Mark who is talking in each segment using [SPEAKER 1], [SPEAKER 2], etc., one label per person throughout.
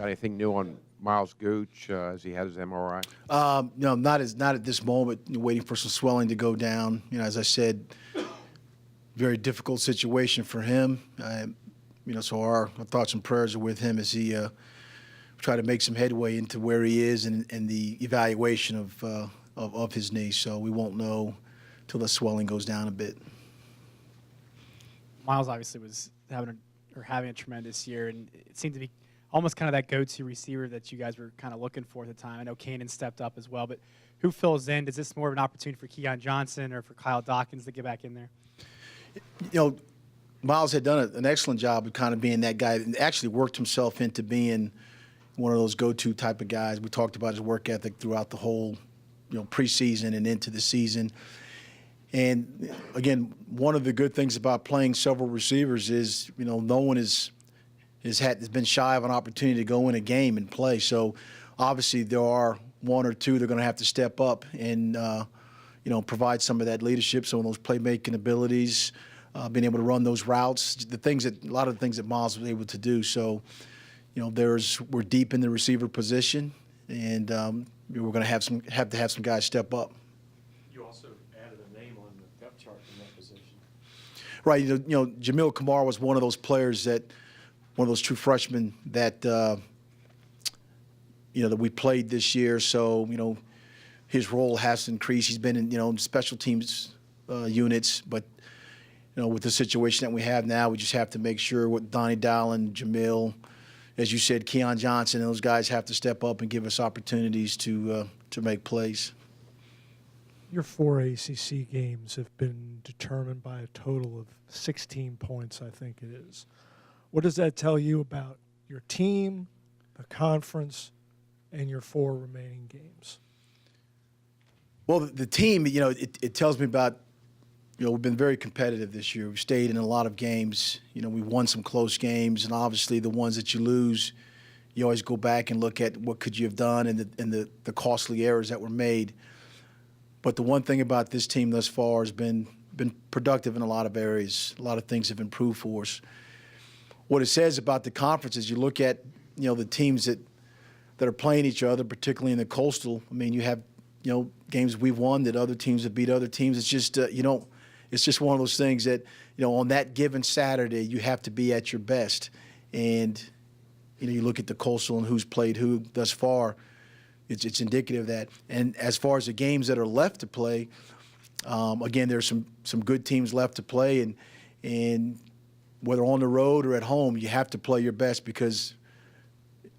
[SPEAKER 1] Got anything new on Miles Gooch as he had his MRI?
[SPEAKER 2] No, not at this moment. Waiting for some swelling to go down. As I said, very difficult situation for him. So our thoughts and prayers are with him as he try to make some headway into where he is and the evaluation of his knee. So we won't know till the swelling goes down a bit.
[SPEAKER 3] Miles obviously was having a tremendous year, and it seemed to be almost kind of that go-to receiver that you guys were kind of looking for at the time. I know Kanan stepped up as well, but who fills in? Is this more of an opportunity for Keon Johnson or for Kyle Dawkins to get back in there?
[SPEAKER 2] Miles had done an excellent job of kind of being that guy and actually worked himself into being one of those go-to type of guys. We talked about his work ethic throughout the whole, preseason and into the season. And again, one of the good things about playing several receivers is, no one has been shy of an opportunity to go in a game and play. So obviously there are one or two that are going to have to step up and, provide some of that leadership, some of those playmaking abilities, being able to run those routes, a lot of the things that Miles was able to do. So, we're deep in the receiver position, and we're going to have to have some guys step up.
[SPEAKER 4] You also added a name on the depth chart in that position.
[SPEAKER 2] Right. Jamil Kamara was one of those players one of those true freshmen that, that we played this year. So, his role has increased. He's been in, special teams units, but, with the situation that we have now, we just have to make sure with Donnie Dowling, Jamil, as you said, Keon Johnson, those guys have to step up and give us opportunities to make plays.
[SPEAKER 5] Your 4 ACC games have been determined by a total of 16 points, I think it is. What does that tell you about your team, the conference, and your 4 remaining games?
[SPEAKER 2] Well, the team, it tells me about, we've been very competitive this year. We've stayed in a lot of games. We've won some close games, and obviously the ones that you lose, you always go back and look at what could you have done and the costly errors that were made. But the one thing about this team thus far has been productive in a lot of areas. A lot of things have improved for us. What it says about the conference is you look at, the teams that are playing each other, particularly in the Coastal. I mean, you have, games we've won that other teams have beat other teams. It's just, it's just one of those things that, on that given Saturday, you have to be at your best. And, you look at the Coastal and who's played who thus far, it's indicative of that. And as far as the games that are left to play, again, there's some good teams left to play. And whether on the road or at home, you have to play your best because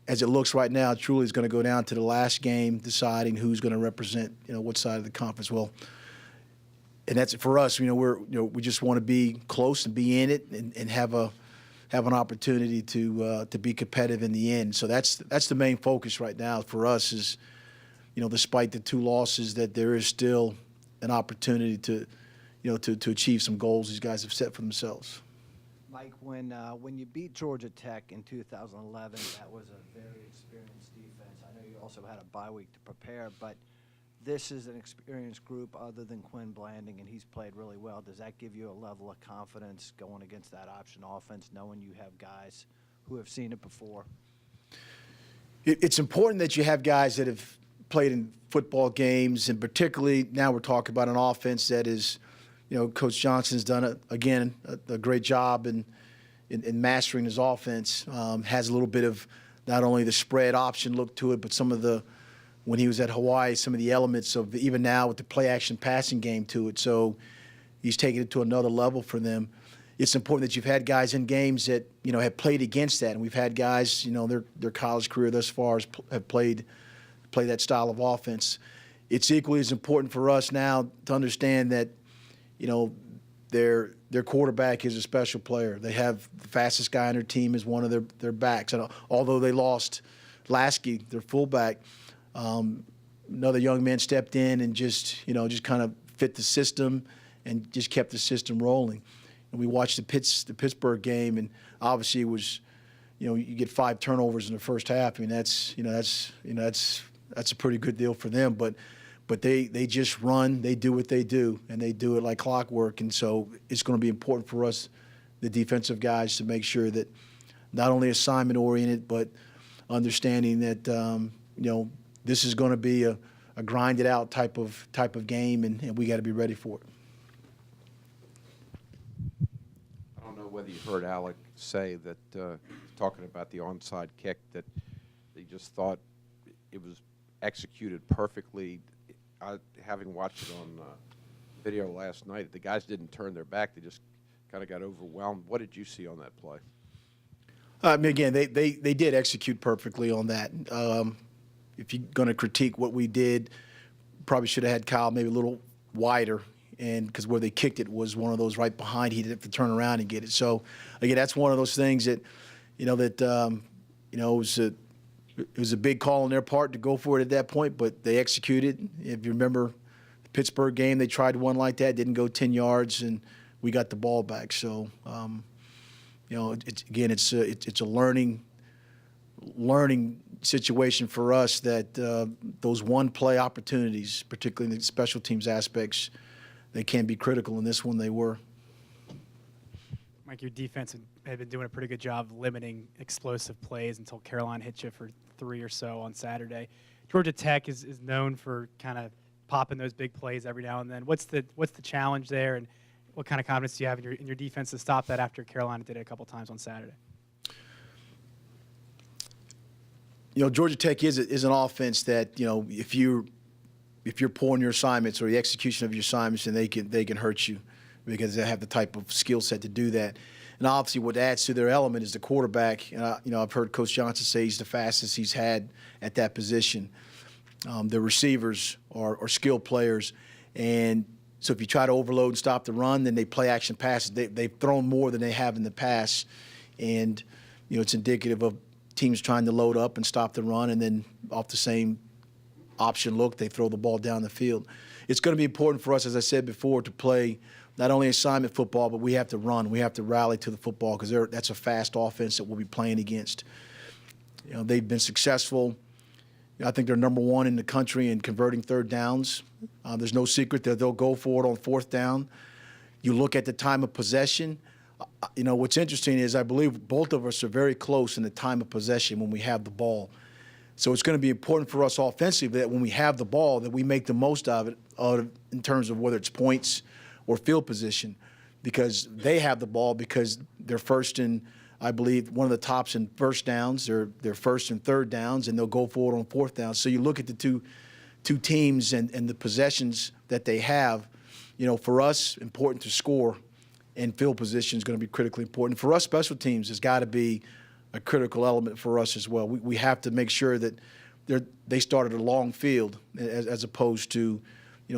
[SPEAKER 2] as it looks right now, it truly is going to go down to the last game deciding who's going to represent, what side of the conference. Well, and that's for us. We just want to be close and be in it and have an opportunity to be competitive in the end. So that's the main focus right now for us is, despite the 2 losses, that there is still an opportunity to achieve some goals these guys have set for themselves.
[SPEAKER 6] Mike, when you beat Georgia Tech in 2011, that was a very experienced defense. I know you also had a bye week to prepare, but this is an experienced group other than Quinn Blanding, and he's played really well. Does that give you a level of confidence going against that option offense, knowing you have guys who have seen it before?
[SPEAKER 2] It's important that you have guys that have played in football games, and particularly now we're talking about an offense that is, Coach Johnson's done, a great job in mastering his offense. Has a little bit of not only the spread option look to it, but some of when he was at Hawaii, some of the elements of even now with the play-action passing game to it. So he's taking it to another level for them. It's important that you've had guys in games that, have played against that. And we've had guys, their college career thus far have played that style of offense. It's equally as important for us now to understand that, their quarterback is a special player. They have the fastest guy on their team as one of their backs. And although they lost Lasky, their fullback, another young man stepped in and just kind of fit the system and just kept the system rolling. And we watched the Pittsburgh game, and obviously it was, you get 5 turnovers in the first half. I mean, that's a pretty good deal for them. But they just run, they do what they do, and they do it like clockwork. And so it's going to be important for us, the defensive guys, to make sure that not only assignment oriented, but understanding that this is going to be a grinded out type of game, and we got to be ready for it.
[SPEAKER 1] I don't know whether you heard Alec say that, talking about the onside kick, that he just thought it was executed perfectly. Having watched it on video last night, the guys didn't turn their back. They just kind of got overwhelmed. What did you see on that play?
[SPEAKER 2] I mean, again, they did execute perfectly on that. If you're going to critique what we did, probably should have had Kyle maybe a little wider, and because where they kicked it was one of those right behind. He didn't have to turn around and get it. So, again, that's one of those things that, it was a big call on their part to go for it at that point, but they executed. If you remember the Pittsburgh game, they tried one like that, didn't go 10 yards, and we got the ball back. So, it's a learning situation for us that those one-play opportunities, particularly in the special teams aspects, they can be critical. In this one, they were.
[SPEAKER 3] Mike, your defense had been doing a pretty good job of limiting explosive plays until Carolina hit you for 3 or so on Saturday. Georgia Tech is known for kind of popping those big plays every now and then. What's the challenge there, and what kind of confidence do you have in your defense to stop that after Carolina did it a couple times on Saturday?
[SPEAKER 2] Georgia Tech is an offense that, if you're poor in your assignments or the execution of your assignments, then they can hurt you because they have the type of skill set to do that. And obviously what adds to their element is the quarterback. And I've heard Coach Johnson say he's the fastest he's had at that position. The receivers are skilled players. And so if you try to overload and stop the run, then they play action passes. They've thrown more than they have in the past. And, it's indicative of teams trying to load up and stop the run, and then off the same option look, they throw the ball down the field. It's going to be important for us, as I said before, to play not only assignment football, but we have to run. We have to rally to the football because that's a fast offense that we'll be playing against. They've been successful. I think they're number one in the country in converting third downs. There's no secret that they'll go for it on fourth down. You look at the time of possession. What's interesting is I believe both of us are very close in the time of possession when we have the ball. So it's going to be important for us offensively that when we have the ball that we make the most of it in terms of whether it's points or field position, because they have the ball because they're first in, I believe, one of the tops in first downs. They're first and third downs, and they'll go forward on fourth down. So you look at the two teams and the possessions that they have. For us, important to score, and field position is going to be critically important. For us, special teams has got to be a critical element for us as well. We have to make sure that they start at a long field as opposed to,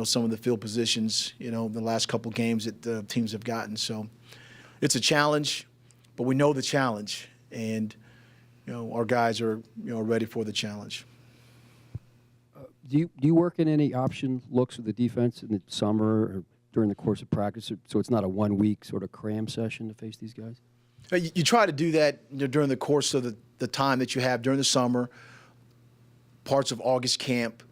[SPEAKER 2] some of the field positions, the last couple games that the teams have gotten. So it's a challenge, but we know the challenge, and, our guys are, ready for the challenge.
[SPEAKER 7] Do you work in any option looks with the defense in the summer or during the course of practice, so it's not a 1 week sort of cram session to face these guys?
[SPEAKER 2] You try to do that during the course of the time that you have during the summer, parts of August camp.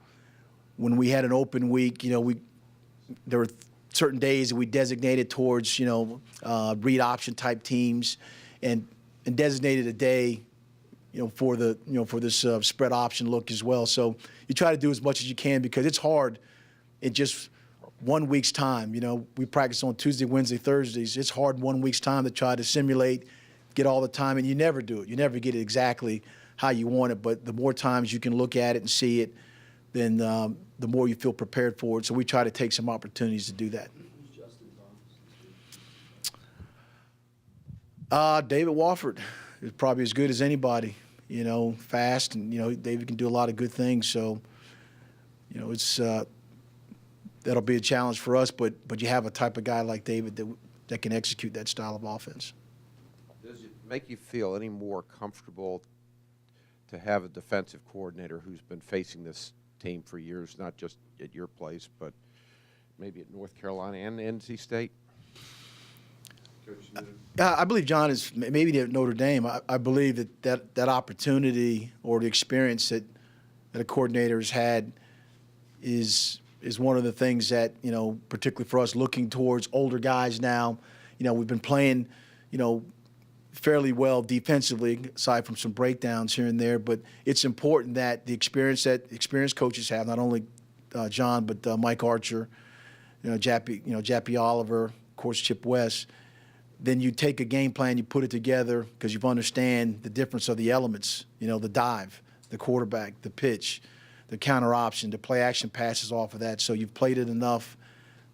[SPEAKER 2] When we had an open week, there were certain days that we designated towards, read option type teams, and designated a day, for this spread option look as well. So you try to do as much as you can because it's hard in just 1 week's time. We practice on Tuesday, Wednesday, Thursdays. It's hard in 1 week's time to try to simulate, get all the time, and you never do it. You never get it exactly how you want it, but the more times you can look at it and see it, then the more you feel prepared for it. So we try to take some opportunities to do that. David Wofford is probably as good as anybody, fast, and, David can do a lot of good things. So, it's that'll be a challenge for us, but you have a type of guy like David that can execute that style of offense.
[SPEAKER 1] Does it make you feel any more comfortable to have a defensive coordinator who's been facing this team for years, not just at your place, but maybe at North Carolina and NC State?
[SPEAKER 2] I believe John is maybe at Notre Dame. I believe that opportunity or the experience that a coordinator has had is one of the things that, particularly for us looking towards older guys now, we've been playing, fairly well defensively, aside from some breakdowns here and there. But it's important that the experience that experienced coaches have, not only John, but Mike Archer, Jappy Oliver, of course, Chip West. Then you take a game plan, you put it together because you understand the difference of the elements, the dive, the quarterback, the pitch, the counter option, the play action passes off of that. So you've played it enough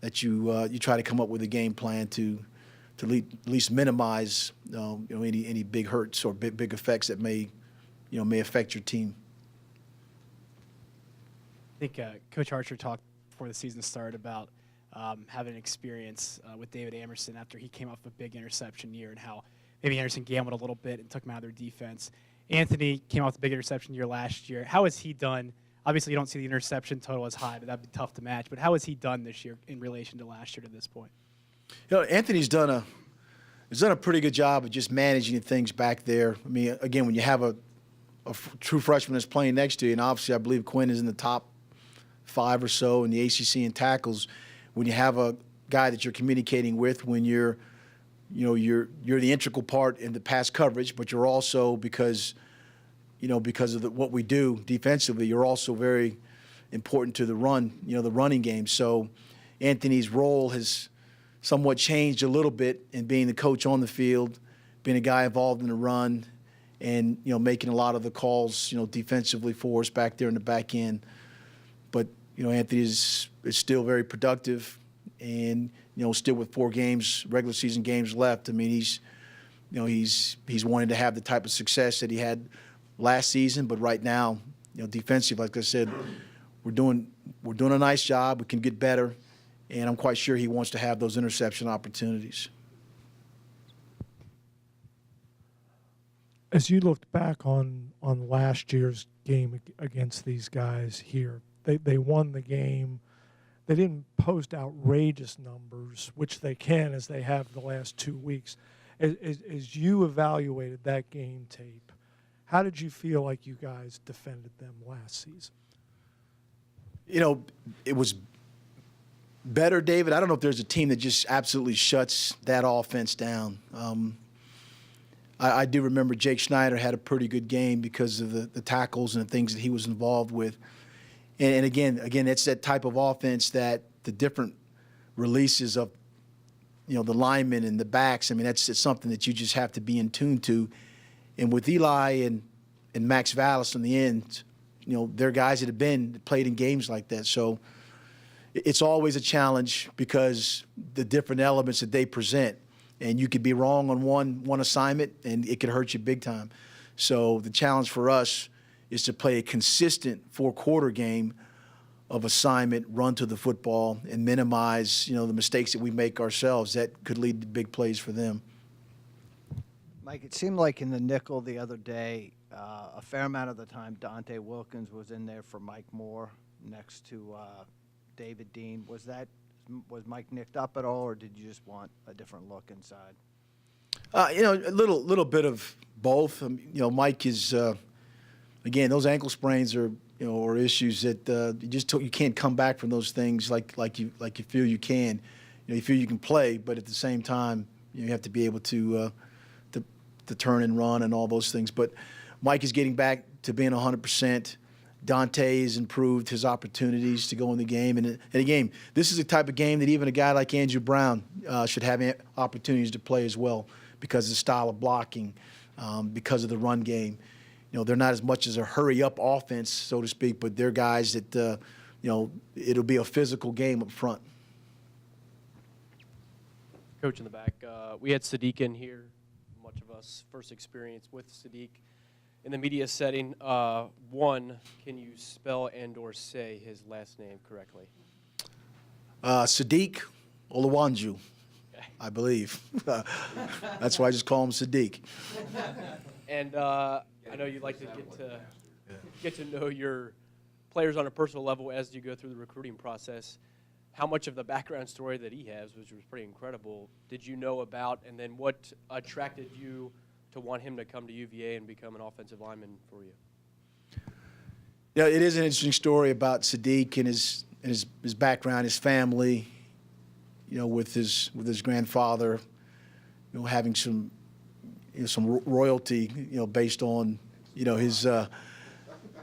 [SPEAKER 2] that you try to come up with a game plan to at least minimize any big hurts or big effects that may affect your team.
[SPEAKER 3] I think Coach Archer talked before the season started about having experience with David Amerson after he came off a big interception year and how maybe Anderson gambled a little bit and took him out of their defense. Anthony came off the big interception year last year. How has he done? Obviously, you don't see the interception total as high, but that'd be tough to match. But how has he done this year in relation to last year to this point?
[SPEAKER 2] Anthony's done a pretty good job of just managing things back there. I mean, again, when you have a true freshman that's playing next to you, and obviously I believe Quinn is in the top 5 or so in the ACC in tackles. When you have a guy that you're communicating with, when you're the integral part in the pass coverage, but you're also because of what we do defensively, you're also very important to the run, the running game. So Anthony's role has somewhat changed a little bit in being the coach on the field, being a guy involved in the run, and making a lot of the calls, defensively for us back there in the back end. But Anthony is still very productive, and still with 4 regular season games left. I mean, he's wanting to have the type of success that he had last season, but right now, defensive, like I said, we're doing a nice job. We can get better, and I'm quite sure he wants to have those interception opportunities.
[SPEAKER 5] As you looked back on last year's game against these guys here, they won the game. They didn't post outrageous numbers, which they can as they have the last 2 weeks. As you evaluated that game tape, how did you feel like you guys defended them last season?
[SPEAKER 2] It was better, David. I don't know if there's a team that just absolutely shuts that offense down. I do remember Jake Schneider had a pretty good game because of the tackles and the things that he was involved with. And again, it's that type of offense that the different releases of, the linemen and the backs, I mean, it's something that you just have to be in tune to. And with Eli and Max Vallis on the end, they're guys that have played in games like that. So it's always a challenge because the different elements that they present. And you could be wrong on one assignment, and it could hurt you big time. So the challenge for us is to play a consistent 4-quarter game of assignment, run to the football, and minimize, the mistakes that we make ourselves that could lead to big plays for them.
[SPEAKER 6] Mike, it seemed like in the nickel the other day, a fair amount of the time, Dante Wilkins was in there for Mike Moore next to David Dean. Was Mike nicked up at all, or did you just want a different look inside?
[SPEAKER 2] A little bit of both. Mike is, again, those ankle sprains are, are issues that you can't come back from those things like you feel you can. You feel you can play, but at the same time, you have to be able to turn and run and all those things. But Mike is getting back to being 100%. Dante has improved his opportunities to go in the game. And again, this is the type of game that even a guy like Andrew Brown should have opportunities to play as well because of the style of blocking, because of the run game. They're not as much as a hurry-up offense, so to speak, but they're guys that, it'll be a physical game up front.
[SPEAKER 8] Coach in the back, we had Sadiq in here, much of us first experience with Sadiq. In the media setting, one, can you spell and/or say his last name correctly?
[SPEAKER 2] Sadiq Olawanju, I believe. That's why I just call him Sadiq.
[SPEAKER 8] And I know you like to get to know your players on a personal level as you go through the recruiting process. How much of the background story that he has, which was pretty incredible, did you know about, and then what attracted you to want him to come to UVA and become an offensive lineman for you?
[SPEAKER 2] Yeah, it is an interesting story about Sadiq and his background, his family. With his grandfather, having some, some royalty, based on, his,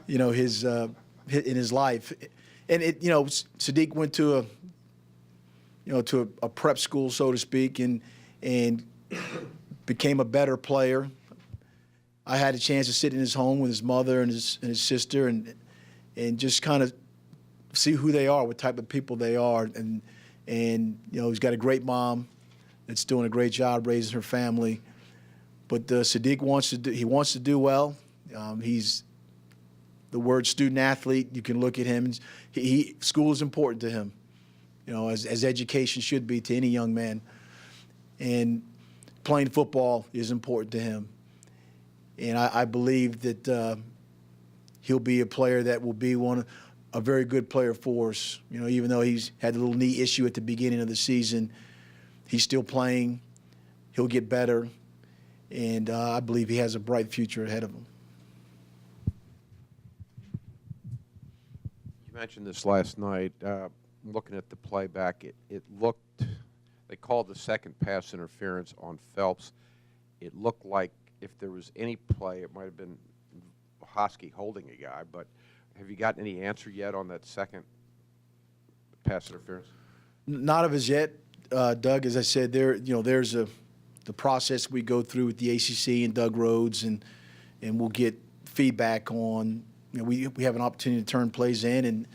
[SPEAKER 2] his in his life. And Sadiq went to a prep school, so to speak, and became a better player. I had a chance to sit in his home with his mother and his sister and just kind of see who they are, what type of people they are, and he's got a great mom that's doing a great job raising her family. But Sadiq wants to do well. He's the word student athlete. You can look at him. School is important to him, as education should be to any young man. And playing football is important to him. And I believe that he'll be a player that will be a very good player for us. Even though he's had a little knee issue at the beginning of the season, he's still playing. He'll get better. And I believe he has a bright future ahead of him.
[SPEAKER 1] You mentioned this last night. Looking at the playback, it looked, they called the second pass interference on Phelps. It looked like if there was any play, it might have been Hosky holding a guy. But have you gotten any answer yet on that second pass interference?
[SPEAKER 2] Not of as yet, Doug. As I said, there's the process we go through with the ACC and Doug Rhodes, and we'll get feedback on. We have an opportunity to turn plays in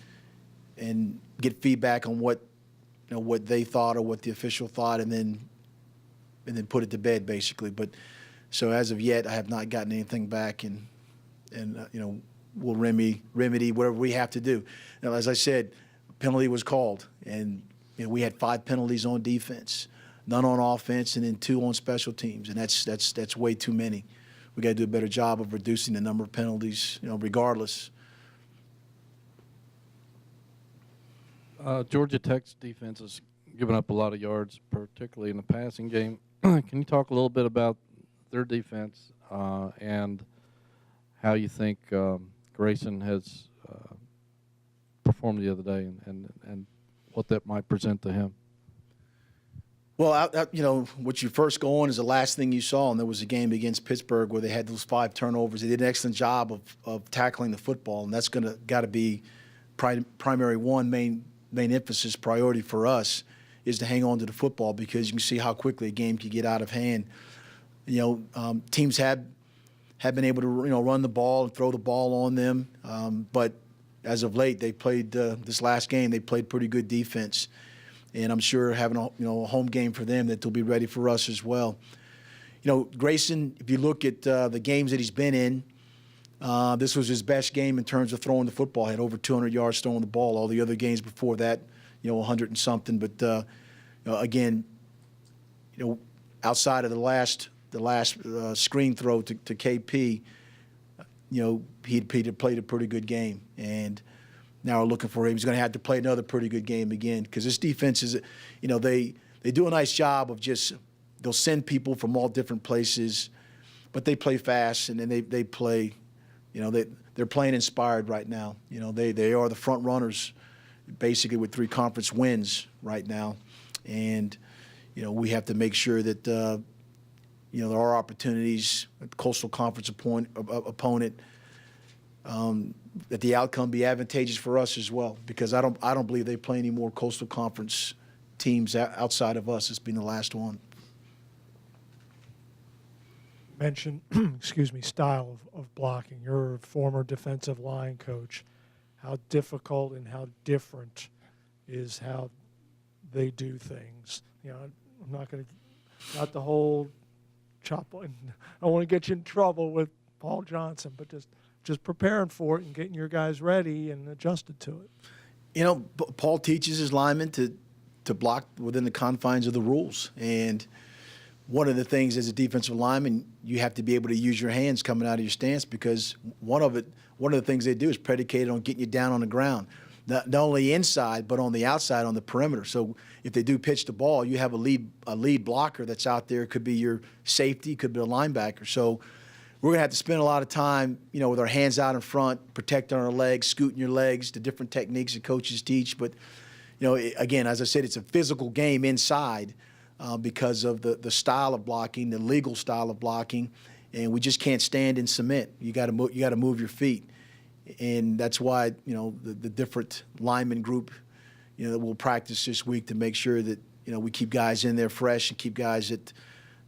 [SPEAKER 2] and get feedback on what they thought or what the official thought, and then put it to bed basically. But so as of yet, I have not gotten anything back, and we'll remedy whatever we have to do. Now, as I said, penalty was called, and we had 5 penalties on defense, none on offense, and then 2 on special teams, and that's way too many. We got to do a better job of reducing the number of penalties, regardless.
[SPEAKER 9] Georgia Tech's defense has given up a lot of yards, particularly in the passing game. Can you talk a little bit about their defense and how you think Grayson has performed the other day, and what that might present to him?
[SPEAKER 2] Well, what you first go on is the last thing you saw, and there was a game against Pittsburgh where they had those 5 turnovers. They did an excellent job of tackling the football, and that's got to be primary one, main emphasis, priority for us is to hang on to the football, because you can see how quickly a game can get out of hand. Teams have been able to run the ball and throw the ball on them, but as of late, they played this last game. They played pretty good defense. And I'm sure having a home game for them, that they'll be ready for us as well. Grayson, if you look at the games that he's been in, this was his best game in terms of throwing the football. He had over 200 yards throwing the ball. All the other games before that, 100 and something. But again, outside of the last screen throw to KP, he'd played a pretty good game. And now we're looking for him. He's going to have to play another pretty good game again, because this defense is, they do a nice job of they'll send people from all different places, but they play fast, and then they play, they're playing inspired right now. They are the front runners, basically, with 3 conference wins right now, and we have to make sure that there are opportunities at the Coastal Conference opponent. That the outcome be advantageous for us as well, because I don't believe they play any more Coastal Conference teams outside of us. It's been the last one.
[SPEAKER 5] Mention, style of blocking. You're a former defensive line coach. How difficult and how different is how they do things? I'm not going to, not the whole chop. I don't want to get you in trouble with Paul Johnson, but just preparing for it and getting your guys ready and adjusted to it.
[SPEAKER 2] Paul teaches his linemen to block within the confines of the rules. And one of the things as a defensive lineman, you have to be able to use your hands coming out of your stance, because one of the things they do is predicated on getting you down on the ground, not only inside but on the outside, on the perimeter. So if they do pitch the ball, you have a lead blocker that's out there. It could be your safety, could be a linebacker. So we're going to have to spend a lot of time, with our hands out in front, protecting our legs, scooting your legs, the different techniques that coaches teach. But, again, as I said, it's a physical game inside, because of the style of blocking, the legal style of blocking, and we just can't stand in cement. You got to move your feet, and that's why the different lineman group that we'll practice this week to make sure that we keep guys in there fresh and keep guys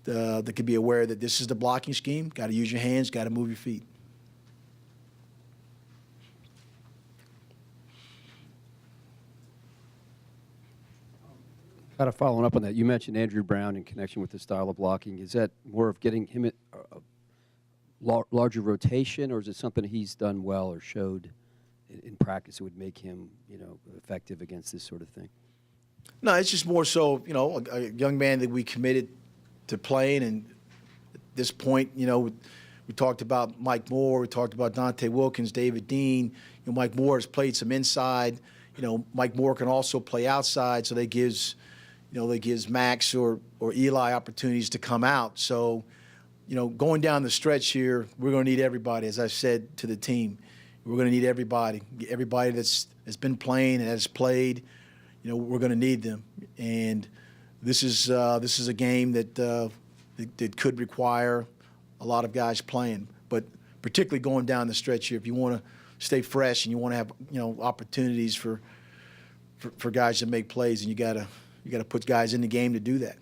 [SPEAKER 2] that can be aware that this is the blocking scheme. Got to use your hands, got to move your feet.
[SPEAKER 7] Kind of following up on that, you mentioned Andrew Brown in connection with the style of blocking. Is that more of getting him a larger rotation, or is it something he's done well or showed in practice that would make him, effective against this sort of thing?
[SPEAKER 2] No, it's just more so, a young man that we committed to playing, and at this point, we talked about Mike Moore, we talked about Dante Wilkins, David Dean. Mike Moore has played some inside. Mike Moore can also play outside, so that gives Max or Eli opportunities to come out. So, going down the stretch here, we're going to need everybody. As I said to the team, we're going to need everybody that's been playing and has played. We're going to need them, and this is a game that could require a lot of guys playing. But particularly going down the stretch here, if you want to stay fresh and you want to have opportunities for guys to make plays, and you got to put guys in the game to do that.